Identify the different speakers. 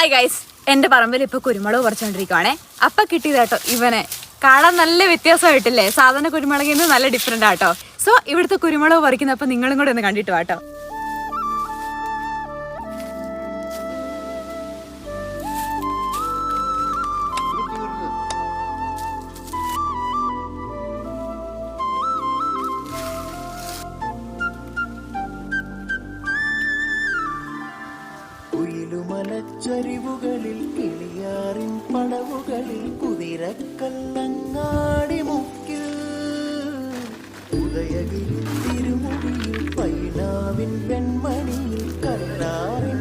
Speaker 1: Hi guys, എൻ്റെ പറമ്പിൽ ഇപ്പോൾ കുരുമുളക് പറിച്ചുകൊണ്ടിരിക്കുവാണേ. അപ്പം കിട്ടിയത് കേട്ടോ ഇവനെ. കാണാൻ നല്ല വ്യത്യാസമായിട്ടില്ലേ? സാധാരണ കുരുമുളകിൽ നിന്ന് നല്ല ഡിഫറെൻ്റ് ആട്ടോ. സോ ഇവിടുത്തെ കുരുമുളക് പറിക്കുന്നപ്പോൾ നിങ്ങളും കൂടെ ഒന്ന് കണ്ടിട്ട് വാട്ടോ.
Speaker 2: കുയിലുമലച്ചരിവുകളിൽ കിളിയാറിൻ പടവുകളിൽ കുതിരക്കല്ലങ്ങാടി മുക്കിൽ ഉദയഗിരി തിരുമുടിയിൽ പൈനാവിൻ പെൺമണിയിൽ കല്ലാറിൻ